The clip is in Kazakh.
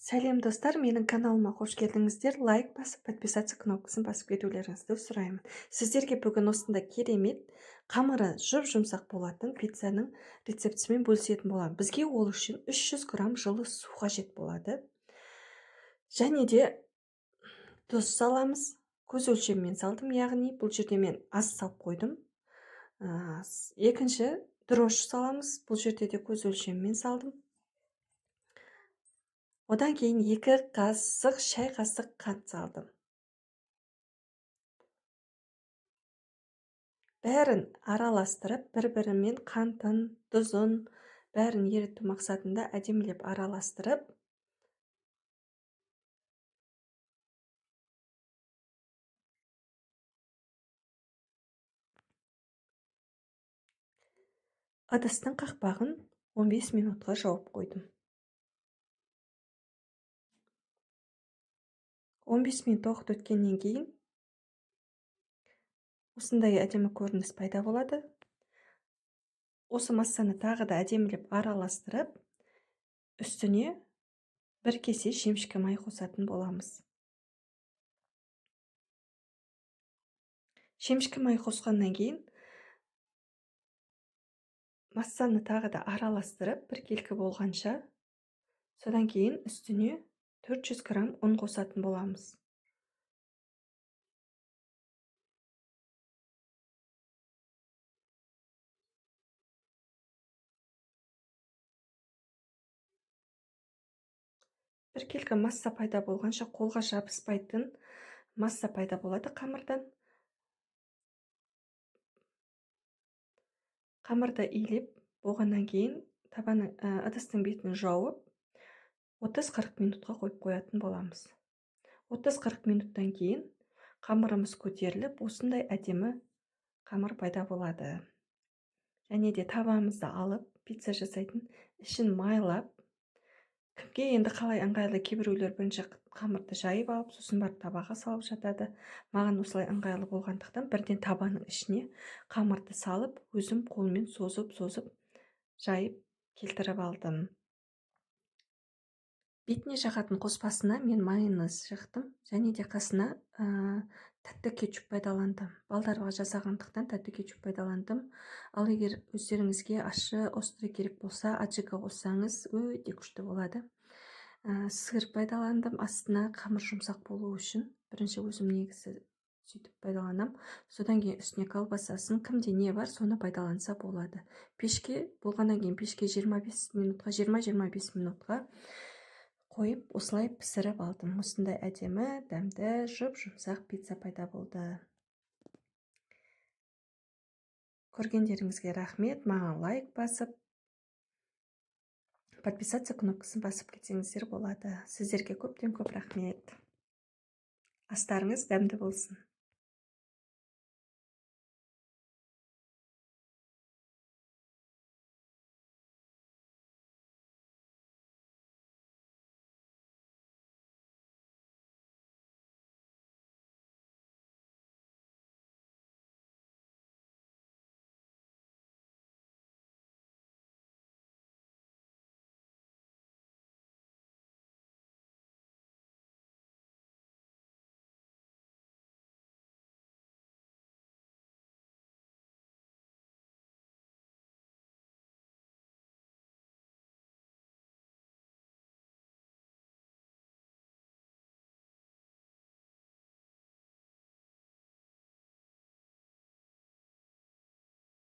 Сәлем достар, менің каналыма қош келдіңіздер. Лайк басып, подписаться кнопкасын басып кетулеріңізді сұраймын. Сіздерге бүгін осындай керемет, қамыры жұп-жұмсақ болатын пиццаның рецептісімен бөлісетін боламын. Бізге ол үшін 300 грамм жылы су қажет болады. Және де тұз саламыз. Көз өлшеммен салдым, яғни бұл жерде мен аз салып қойдым. Екінші дрожж саламыз. Бұл жерде де көз өлшеммен салдым. Одан кейін 2 қасық, шай қасық қант салдым. Бәрін араластырып, бір-бірімен қантын, тұзын, бәрін еріту мақсатында әдемілеп араластырып, ыдыстың қақпағын 15 минутқа жауып қойдым. 15 минут уақыт өткеннен кейін осындай әдемі көрініс пайда болады. Осы массаны тағы да әдемілеп араластырып, үстіне 1 кесе жемшкі май қосатын боламыз. Жемшкі май қосқаннан кейін массаны тағы да араластырып, біркелкі болғанша, содан кейін үстіне 400 грамм ұн қосатын боламыз. Біркелкі масса пайда болғанша, қолға жабыспайтын масса пайда болады қамырдан. Қамырды илеп болғаннан кейін ыдыстың бетін жауып 30-40 минутқа қойып қоятын боламыз. 30-40 минуттан кейін қамырымыз көтеріліп, осындай әдемі қамыр пайда болады. Және де табамызды алып, пицца жасайтын, ішін майлап, кімге енді қалай ыңғайлы, кейбіреулер бірінші қамырды жайып алып, сосын барып табаға салып жатады. Маған осылай ыңғайлы болғандықтан бірден табаның ішіне қамырды салып, өзім қолмен созып жайып келтіріп алдым. Бетіне жағатын қоспасына мен майонез жақтым, және де қасына тәтті кетчуп пайдаландым. Балдарға жасағандықтан тәтті кетчуп пайдаландым. Ал егер өздеріңізге ащы, острый керек болса, аджика қоссаңыз өте күшті болады. Сыр пайдаландым астына қамыр жұмсақ болу үшін. Бірінші өзім негізі сөйтіп пайдаланам. Содан кейін үстіне колбасасын, кімде не бар, соны пайдаланса болады. Пешке болғаннан кейін пешке 20-25 минутқа қойып, осылай пісіріп алдым. Осындай әдемі, дәмді, жұп-жұмсақ пицца пайда болды. Көргендеріңізге рахмет. Маған лайк басып, подписаться кнопкасын басып кетсеңіздер болады. Сіздерге көптен көп рахмет. Астарыңыз дәмді болсын.